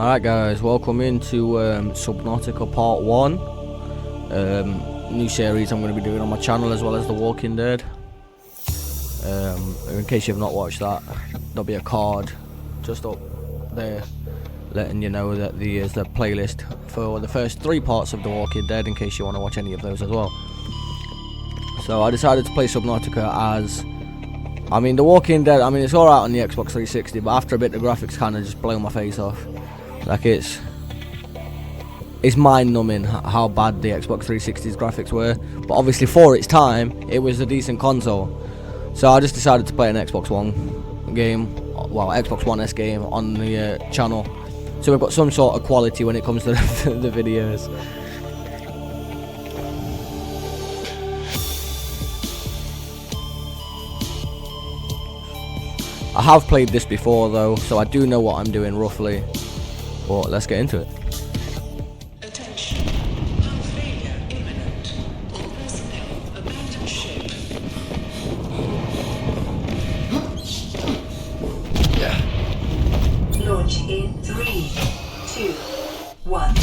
Alright guys, welcome into Subnautica Part 1. New series I'm going to be doing on my channel, as well as The Walking Dead. In case you've not watched that, there'll be a card just up there letting you know that there's the playlist for the first 3 parts of The Walking Dead, in case you want to watch any of those as well. So I decided to play Subnautica as, I mean, The Walking Dead, I mean, it's alright on the Xbox 360, but after a bit the graphics kind of just blow my face off. Like, it's mind-numbing how bad the Xbox 360's graphics were. But obviously for its time, it was a decent console. So I just decided to play an Xbox One game, well, Xbox One S game on the channel. So we've got some sort of quality when it comes to the videos. I have played this before though, so I do know what I'm doing roughly. But let's get into it. Attention. Hull failure imminent. All personnel abandon ship. Launch in 3, 2, 1.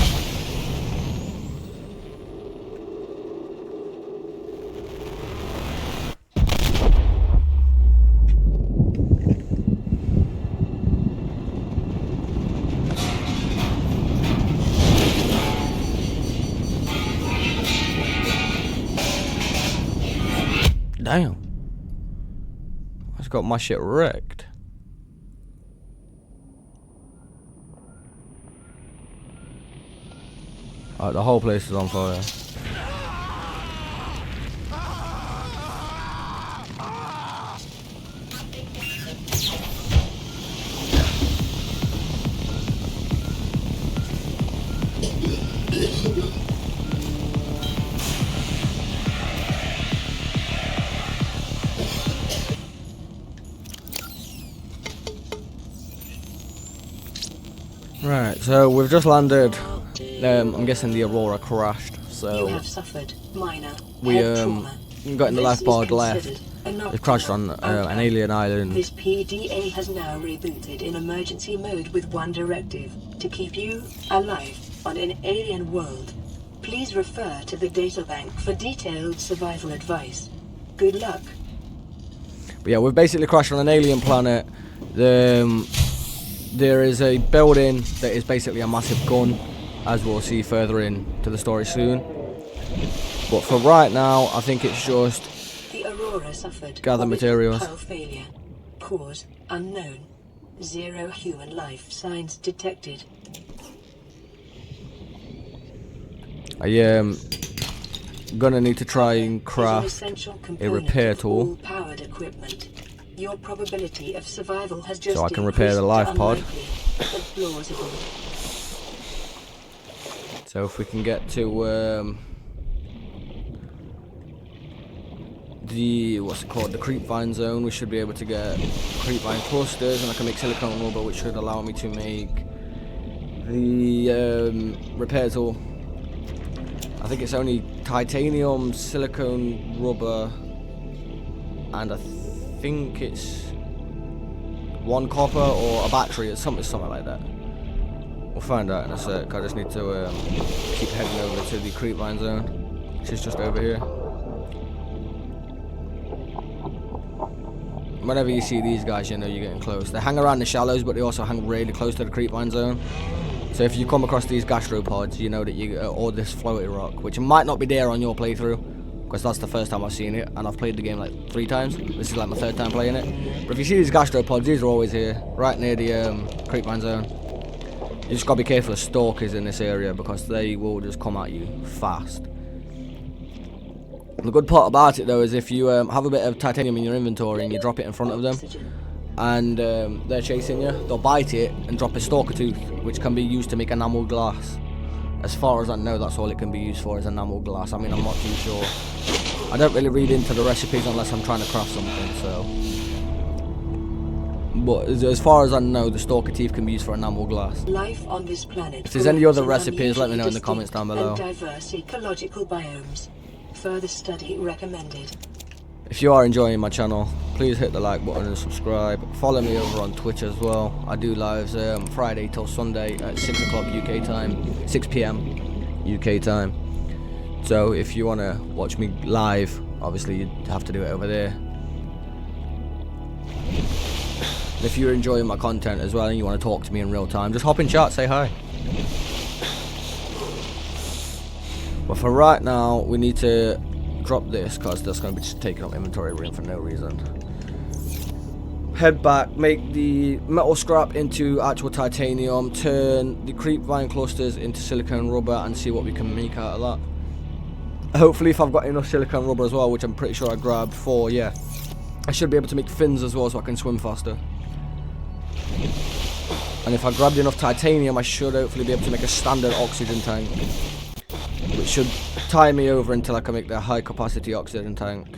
Damn. I just got my shit wrecked. Alright, the whole place is on fire. Right, so we've just landed. I'm guessing the Aurora crashed, so You have suffered minor we head trauma. got in the This life pod is left. considered a knock We've crashed on an alien island. This PDA has now rebooted in emergency mode with one directive: to keep you alive on an alien world. Please refer to the databank for detailed survival advice. Good luck. But yeah, we've basically crashed on an alien planet. There is a building that is basically a massive gun, as we'll see further into the story soon. But for right now, I think it's just The Aurora suffered gather materials. hull failure. Cause unknown. 0 human life signs detected. I gonna need to try and Is an craft essential a component repair of tool all powered equipment. Your probability of survival has just so I can repair the life pod. unlikely, but plausible. So if we can get to the, what's it called, the creepvine zone, we should be able to get creepvine clusters, and I can make silicone rubber, which should allow me to make the repair tool. I think it's only titanium, silicone rubber, and I think it's 1 copper or a battery. It's something like that. We'll find out in a sec. I just need to keep heading over to the creepvine zone, which is just over here. Whenever you see these guys, you know you're getting close. They hang around the shallows, but they also hang really close to the creepvine zone. So if you come across these gastropods, you know that you or this floaty rock, which might not be there on your playthrough, because that's the first time I've seen it, and I've played the game like 3 times. This is like my 3rd time playing it. But if you see these gastropods, these are always here, right near the creepvine zone. You just gotta be careful of stalkers in this area, because they will just come at you fast. The good part about it though is if you have a bit of titanium in your inventory and you drop it in front of them, and they're chasing you, they'll bite it and drop a stalker tooth, which can be used to make enamel glass. As far as I know, that's all it can be used for, is enamel glass. I mean, I'm not too sure. I don't really read into the recipes unless I'm trying to craft something, so. But as far as I know, the stalker teeth can be used for enamel glass. Life on this planet. If there's any other recipes, let me know in the comments down below. And diverse ecological biomes. Further study recommended. If you are enjoying my channel, please hit the like button and subscribe. Follow me over on Twitch as well. I do lives Friday till Sunday at 6 o'clock UK time, 6 PM UK time. So if you want to watch me live, obviously you'd have to do it over there. And if you're enjoying my content as well and you want to talk to me in real time, just hop in chat, say hi. But for right now, we need to drop this because that's going to be just taking up inventory room for no reason. Head back, make the metal scrap into actual titanium, turn the creep vine clusters into silicone rubber and see what we can make out of that. Hopefully if I've got enough silicone rubber as well, which I'm pretty sure I grabbed for, yeah, I should be able to make fins as well so I can swim faster. And if I grabbed enough titanium, I should hopefully be able to make a standard oxygen tank, which should tie me over until I can make the high capacity oxygen tank.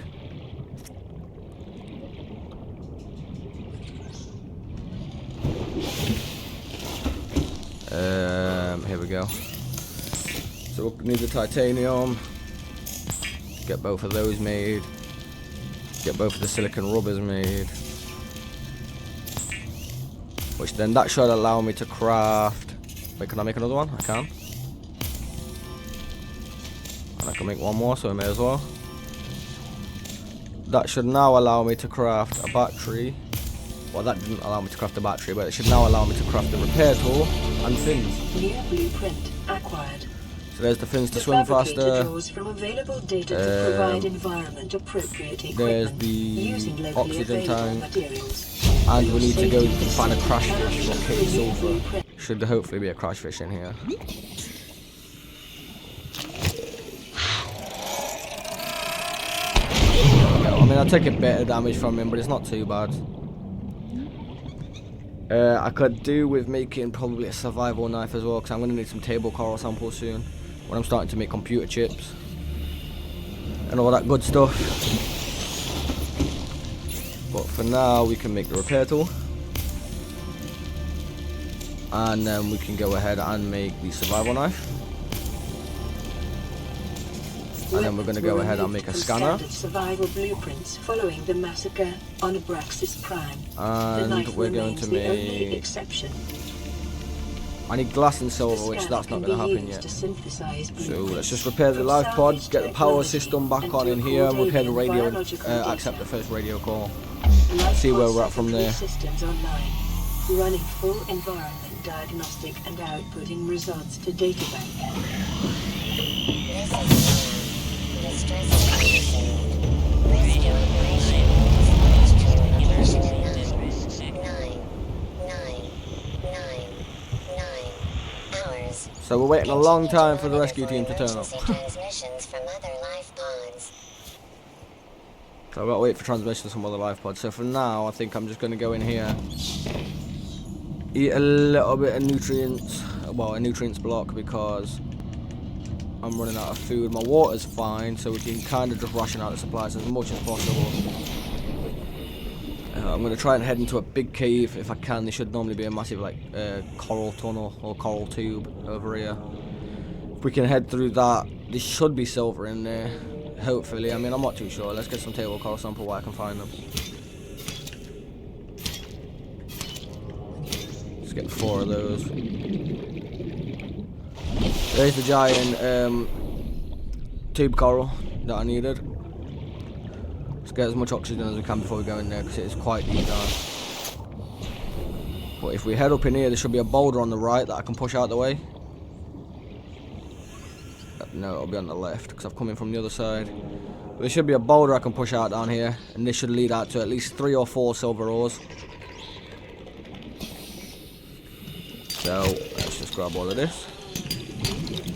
Here we go. So we'll need the titanium, get both of those made, get both of the silicon rubbers made, which then that should allow me to craft. Wait, can I make another one? I can. And I can make one more, so I may as well. That should now allow me to craft a battery. Well, that didn't allow me to craft a battery, but it should now allow me to craft the repair tool and fins. New blueprint acquired. So there's the fins to swim faster. Draws from available data to provide environment appropriate equipment. There's the using oxygen tank. Materials. And we need to go find a crash fish for King Sulfur. Should hopefully be a crash fish in here. I mean, I take a bit of damage from him, but it's not too bad. I could do with making probably a survival knife as well, because I'm going to need some table coral samples soon when I'm starting to make computer chips and all that good stuff. But for now, we can make the repair tool, and then we can go ahead and make the survival knife. And then we're going to go ahead and make a scanner. Survival blueprints following the massacre on Abraxas Prime. And we're going to make. I need glass and silver, which that's not going to happen yet. So let's just repair the life pods, get the power system back on in here, and repair the radio, accept the first radio call. See where we're at from there. Systems online, running full environment diagnostic and outputting results to databank. So we're waiting a long time for the rescue team to turn up. So I've got to wait for transmissions from other life pods. So for now, I think I'm just going to go in here, eat a little bit of nutrients, well, a nutrients block, because I'm running out of food. My water's fine, so we can kind of just ration out the supplies as much as possible. I'm going to try and head into a big cave if I can. There should normally be a massive coral tunnel or coral tube over here. If we can head through that, there should be silver in there, hopefully. I mean, I'm not too sure. Let's get some table coral sample where I can find them. Let's get 4 of those. There's the giant tube coral that I needed. Let's get as much oxygen as we can before we go in there, because it is quite deep down. But if we head up in here, there should be a boulder on the right that I can push out the way. No, it'll be on the left, because I've come in from the other side. But there should be a boulder I can push out down here, and this should lead out to at least 3 or 4 silver ores. So, let's just grab all of this.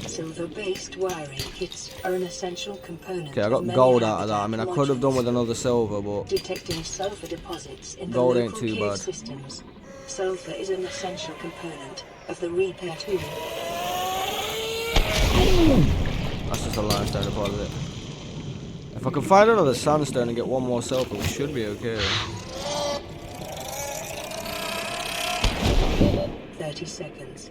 Silver-based wiring kits are an essential component. Okay, I got gold out of that. I mean, I could have done with another silver, but detecting sulfur deposits in gold the ain't too cave bad. Systems. Sulfur is an essential component of the repair tool. That's just a limestone deposit. If I can find another sandstone and get 1 more sulfur, we should be okay. 30 seconds.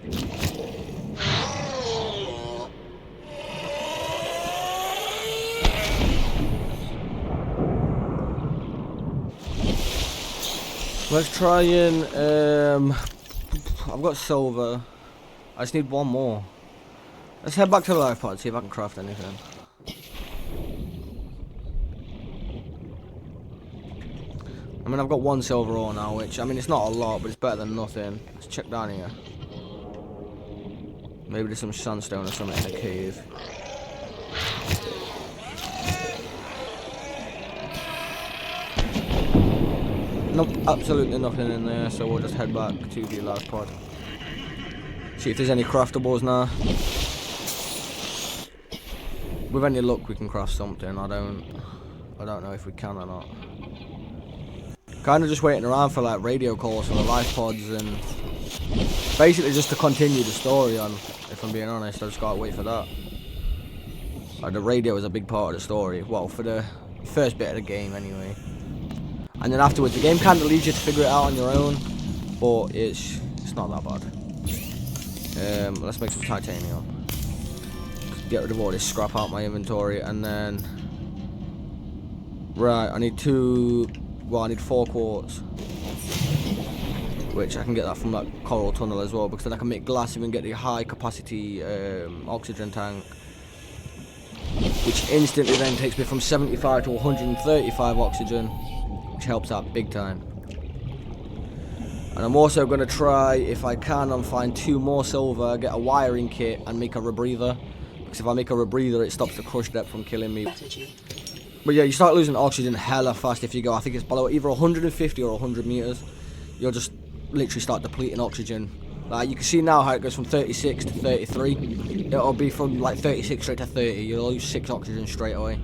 Let's try and I've got silver. I just need one more. Let's head back to the life pod, see if I can craft anything. I mean, I've got one silver ore now, which, I mean, it's not a lot, but it's better than nothing. Let's check down here. Maybe there's some sandstone or something in the cave. Nope, absolutely nothing in there, so we'll just head back to the life pod. See if there's any craftables now. With any luck, we can craft something. I don't know if we can or not. Kind of just waiting around for like radio calls for the life pods and basically just to continue the story on. If I'm being honest, I just gotta wait for that. Like the radio is a big part of the story. Well, for the first bit of the game anyway. And then afterwards, the game kind of leaves you to figure it out on your own, but it's not that bad. Let's make some titanium. Get rid of all this scrap out my inventory, and then right, I need 4 quartz, which I can get that from that coral tunnel as well, because then I can make glass and get the high capacity oxygen tank, which instantly then takes me from 75 to 135 oxygen, which helps out big time. And I'm also going to try, if I can, and find 2 more silver, get a wiring kit and make a rebreather, because if I make a rebreather it stops the crush depth from killing me. But yeah, you start losing oxygen hella fast if you go, I think it's below either 150 or 100 meters. You'll just literally start depleting oxygen. Like you can see now how it goes from 36 to 33. It'll be from like 36 straight to 30. You'll lose 6 oxygen straight away.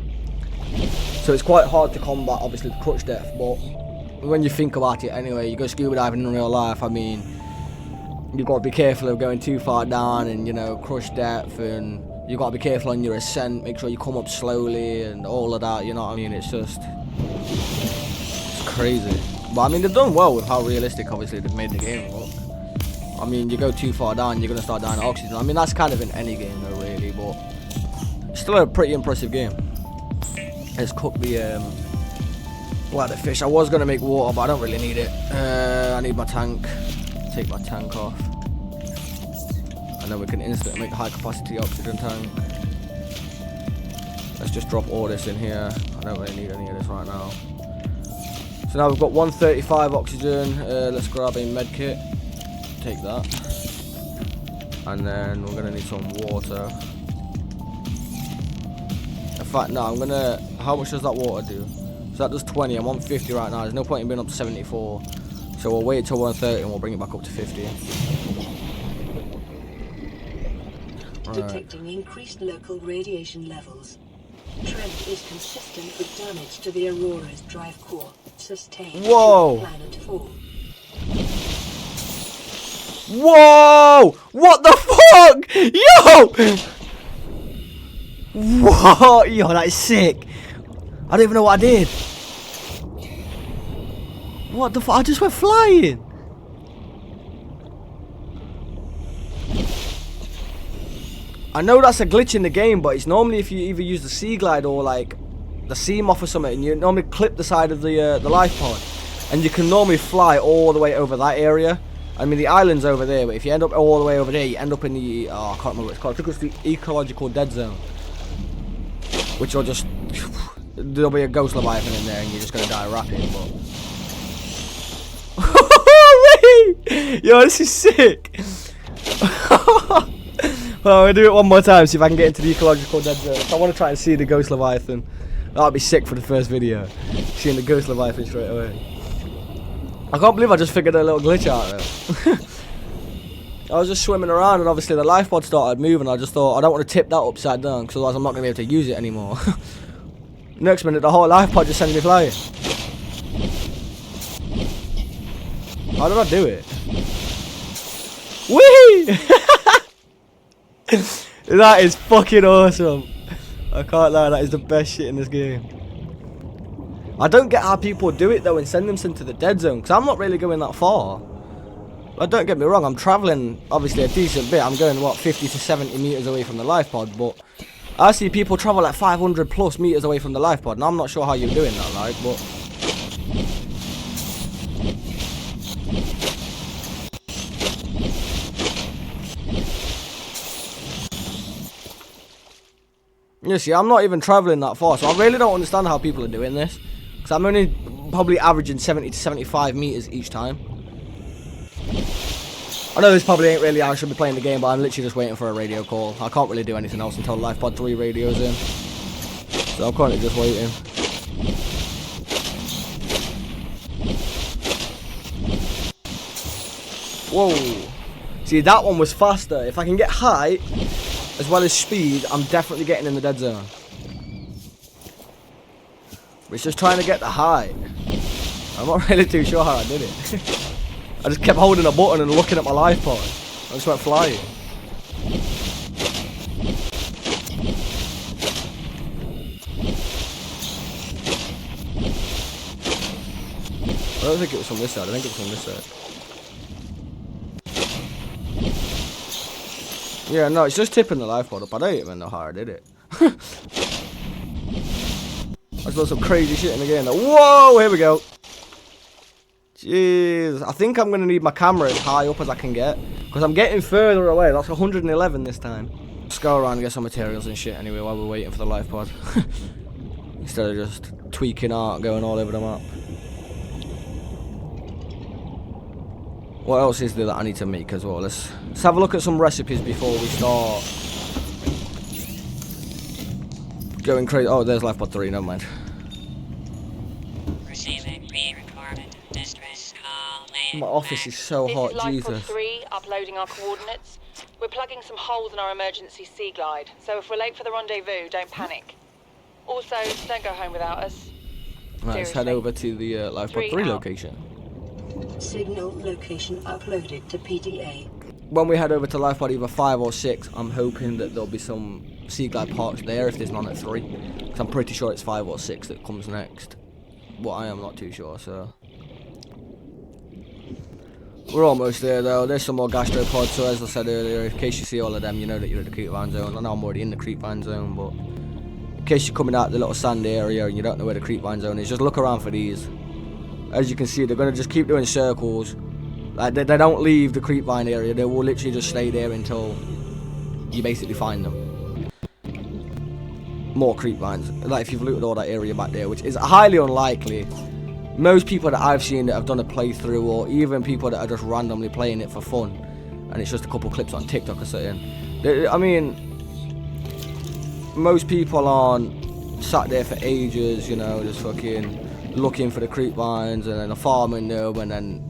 So it's quite hard to combat, obviously, the crutch depth, but when you think about it anyway, you go scuba diving in real life, I mean, you've got to be careful of going too far down and, you know, crush depth, and you've got to be careful on your ascent, make sure you come up slowly and all of that, you know what I mean? It's crazy. But I mean, they've done well with how realistic, obviously, they've made the game look. I mean, you go too far down, you're going to start dying of oxygen. I mean, that's kind of in any game though, really, but it's still a pretty impressive game. Let's cook the bladder fish. I was going to make water, but I don't really need it. I need my tank. Take my tank off. And then we can instantly make a high capacity oxygen tank. Let's just drop all this in here. I don't really need any of this right now. So now we've got 135 oxygen. Let's grab a med kit. Take that. And then we're going to need some water. In fact, no, I'm going to... How much does that water do? So that does 20. I'm on 50 right now. There's no point in being up to 74. So we'll wait till 130 and we'll bring it back up to 50. Right. Detecting increased local radiation levels. Trend is consistent with damage to the Aurora's drive core sustained. Whoa! Planet 4. Whoa! What the fuck? Yo! Whoa! Yo, that is sick. I don't even know what I did. What the fuck? I just went flying. I know that's a glitch in the game, but it's normally if you either use the sea glide or like the sea moth or something, and you normally clip the side of the life pod, and you can normally fly all the way over that area. I mean, the island's over there, but if you end up all the way over there, you end up in the I can't remember what it's called. I think it's the ecological dead zone, which will just there'll be a ghost leviathan in there, and you're just gonna die rapid. But yo, this is sick. Well, we'll do it one more time, see if I can get into the ecological dead zone. I want to try and see the ghost leviathan. That'd be sick for the first video, seeing the ghost leviathan straight away. I can't believe I just figured a little glitch out there. I was just swimming around and obviously the life pod started moving. I just thought, I don't want to tip that upside down because otherwise I'm not going to be able to use it anymore. Next minute, the whole life pod just sent me flying. How did I do it? Whee! That is fucking awesome. I can't lie, that is the best shit in this game. I don't get how people do it though and send them into the dead zone, because I'm not really going that far. But don't get me wrong, I'm travelling obviously a decent bit. I'm going, what, 50 to 70 metres away from the life pod, but I see people travel like 500 plus metres away from the life pod, and I'm not sure how you're doing that, like, but You see, I'm not even travelling that far, so I really don't understand how people are doing this. Because I'm only probably averaging 70 to 75 meters each time. I know this probably ain't really how I should be playing the game, but I'm literally just waiting for a radio call. I can't really do anything else until LifePod 3 radio's in. So I'm currently just waiting. Whoa. See, that one was faster. If I can get height, as well as speed, I'm definitely getting in the dead zone. But it's just trying to get the height. I'm not really too sure how I did it. I just kept holding a button and looking at my life pod. I just went flying. I don't think it was from this side. I think it was from this side. Yeah, no, it's just tipping the life pod up. I don't even know how I did it. I saw some crazy shit in the game. Whoa, here we go. Jeez, I think I'm going to need my camera as high up as I can get. Because I'm getting further away. That's 111 this time. Let's go around and get some materials and shit anyway while we're waiting for the life pod. Instead of just tweaking art, going all over the map. What else is there that I need to make as well? Let's have a look at some recipes before we start going crazy. Oh, there's life pod 3, never mind. Receiving pre-recorded distress call. My office is so hot, Jesus. This is LifePod 3, uploading our coordinates. We're plugging some holes in our emergency sea glide, so if we're late for the rendezvous, don't panic. Also, don't go home without us. Right, let's head over to the LifePod 3 location. Signal location uploaded to PDA. When we head over to LifePod either 5 or 6, I'm hoping that there'll be some sea glide parts there if there's none at 3. Because I'm pretty sure it's 5 or 6 that comes next. But I am not too sure, so... We're almost there though. There's some more gastropods, so as I said earlier, in case you see all of them, you know that you're at the creepvine zone. I know I'm already in the creepvine zone, but in case you're coming out the little sand area and you don't know where the creepvine zone is, just look around for these. As you can see, they're going to just keep doing circles. Like they don't leave the creepvine area. They will literally just stay there until you basically find them. More creepvines. Like if you've looted all that area back there, which is highly unlikely. Most people that I've seen that have done a playthrough, or even people that are just randomly playing it for fun, and it's just a couple clips on TikTok or something. I mean, most people aren't sat there for ages, you know, just fucking looking for the creepvines and then farming them and then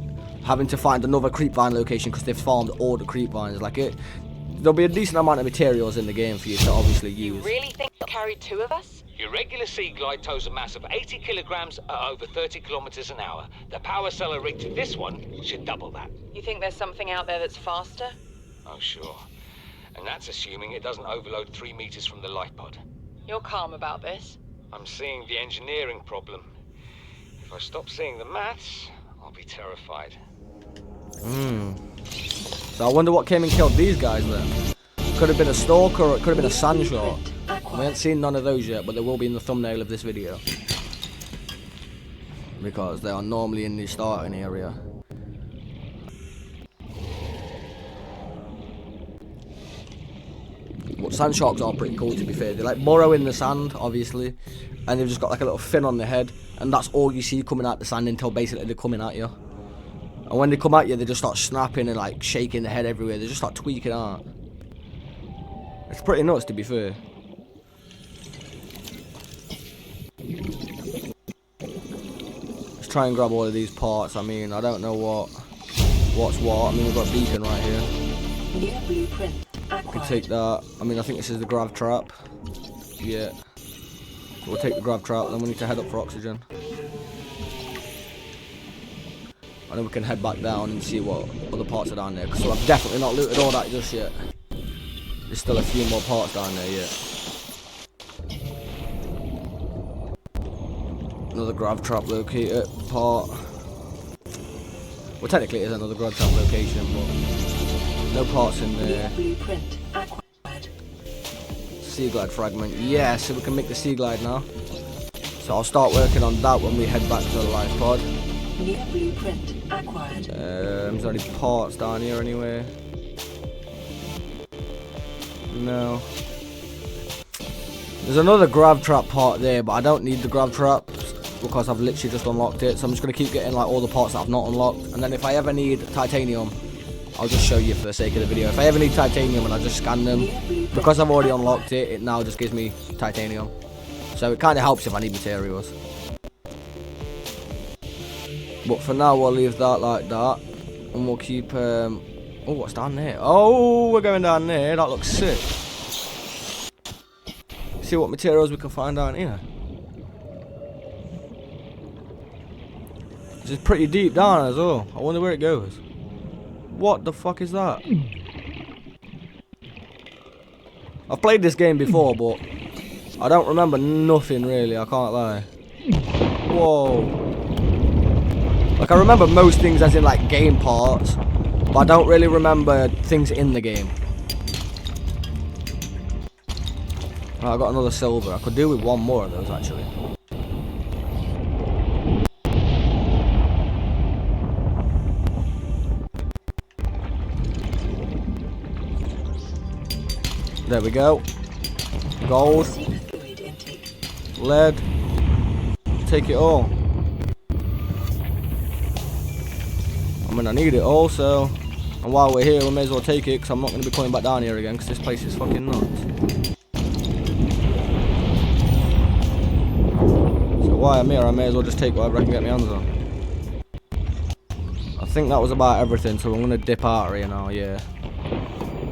having to find another creepvine location because they've farmed all the creepvines. Like there'll be a decent amount of materials in the game for you to obviously use. You really think you carried 2 of us? Your regular sea glide tows a mass of 80 kilograms at over 30 kilometers an hour. The power cell rigged to this one should double that. You think there's something out there that's faster? Oh, sure. And that's assuming it doesn't overload 3 meters from the life pod. You're calm about this. I'm seeing the engineering problem. If I stop seeing the maths, I'll be terrified. So I wonder what came and killed these guys then. Could have been a stalker or it could have been a sand shark. We haven't seen none of those yet, but they will be in the thumbnail of this video. Because they are normally in the starting area. But sand sharks are pretty cool, to be fair. They like burrow in the sand, obviously. And they've just got like a little fin on their head. And that's all you see coming out the sand until basically they're coming at you. And when they come at you, they just start snapping and like shaking their head everywhere. They just start tweaking out. It's pretty nuts, to be fair. Let's try and grab all of these parts. I mean, I don't know what's what. I mean, we've got a beacon right here. New blueprint We acquired. can take that. I mean, I think this is the grav trap. Yeah. We'll take the grav trap, then we need to head up for oxygen. And then we can head back down and see what other parts are down there. So I've definitely not looted all that just yet. There's still a few more parts down there yet. Another grav trap locator part. Well, technically it is another grav trap location, but no parts in there. New blueprint acquired. Sea glide fragment. Yeah, so we can make the sea glide now. So I'll start working on that when we head back to the life pod. New blueprint acquired. Is there any parts down here anyway? No. There's another grab trap part there, but I don't need the grab traps because I've literally just unlocked it. So I'm just going to keep getting like all the parts that I've not unlocked. And then if I ever need titanium, I'll just show you for the sake of the video. If I ever need titanium and I just scan them, because I've already unlocked it, it now just gives me titanium. So it kind of helps if I need materials. But for now, we'll leave that like that. And we'll keep... oh, what's down there? Oh, we're going down there. That looks sick. See what materials we can find down here. This is pretty deep down as well. I wonder where it goes. What the fuck is that? I've played this game before, but I don't remember nothing really, I can't lie. Whoa. Like, I remember most things as in like game parts, but I don't really remember things in the game. Oh, I got another silver. I could do with one more of those actually. There we go. Gold. Lead. Take it all. I mean, I need it all, so... And while we're here, we may as well take it, because I'm not going to be coming back down here again, because this place is fucking nuts. So while I'm here, I may as well just take whatever I can get my hands on. I think that was about everything, so I'm going to dip out of here now, yeah.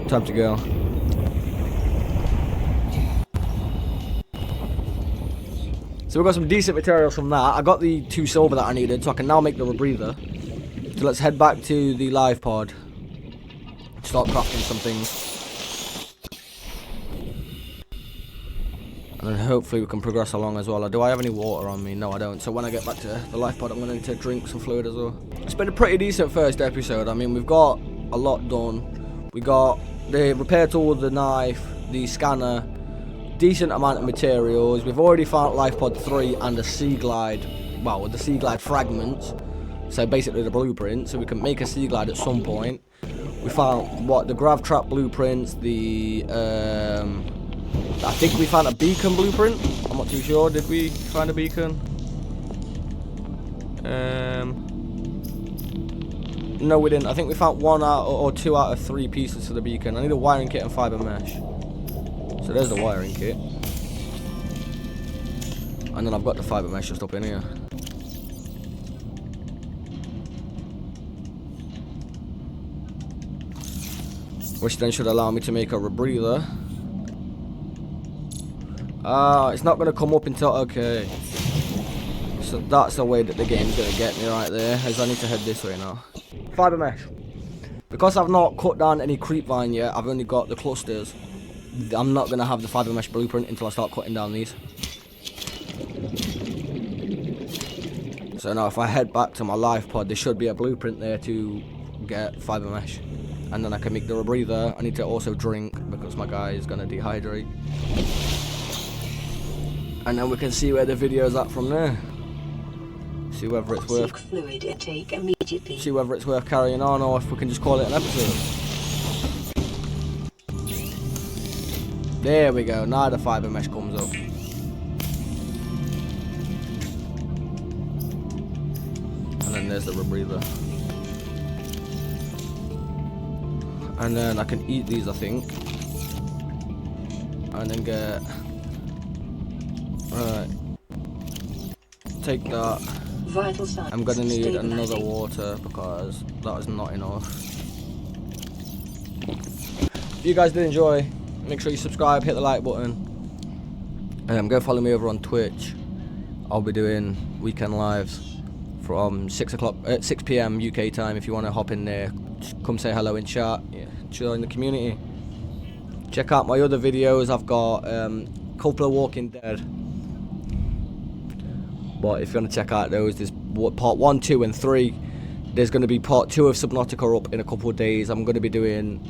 Time to go. So we got some decent materials from that. I got the 2 silver that I needed, so I can now make the rebreather. So let's head back to the live pod. Start crafting some things. And then hopefully we can progress along as well. Do I have any water on me? No, I don't. So when I get back to the live pod, I'm going to need to drink some fluid as well. It's been a pretty decent first episode. I mean, we've got a lot done. We got the repair tool, the knife, the scanner, decent amount of materials. We've already found life pod 3 and the sea glide, well, with the sea glide fragments, so basically the blueprint, so we can make a sea glide at some point. We found what, the grav trap blueprints, the I think we found a beacon blueprint. I'm not too sure. Did we find a beacon? No, we didn't. I think we found 1 out or 2 out of 3 pieces to the beacon. I need a wiring kit and fiber mesh. So there's the wiring kit. And then I've got the fiber mesh just up in here. Which then should allow me to make a rebreather. It's not going to come up until... Okay. So that's the way that the game's going to get me right there. As I need to head this way now. Fiber mesh. Because I've not cut down any creep vine yet, I've only got the clusters. I'm not going to have the fiber mesh blueprint until I start cutting down these. So now if I head back to my life pod, there should be a blueprint there to get fiber mesh. And then I can make the rebreather. I need to also drink because my guy is going to dehydrate. And then we can see where the video's at from there. See whether it's worth... Fluid intake immediately. See whether it's worth carrying on or if we can just call it an episode. There we go, now the fiber mesh comes up. And then there's the rebreather. And then I can eat these, I think. And then get... Alright. Take that. Vital signs I'm gonna need another stabilizing. water because that is not enough. If you guys did enjoy, make sure you subscribe, hit the like button. Go follow me over on Twitch. I'll be doing weekend lives from 6 PM UK time. If you want to hop in there, come say hello and chat. Yeah, join the community. Check out my other videos. I've got a couple of Walking Dead. But if you want to check out those, there's part 1, 2 and 3. There's going to be part 2 of Subnautica up in a couple of days. I'm going to be doing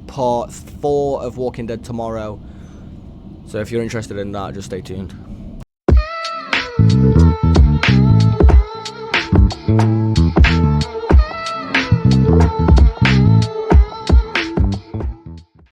part 4 of Walking Dead tomorrow. So if you're interested in that, just stay tuned.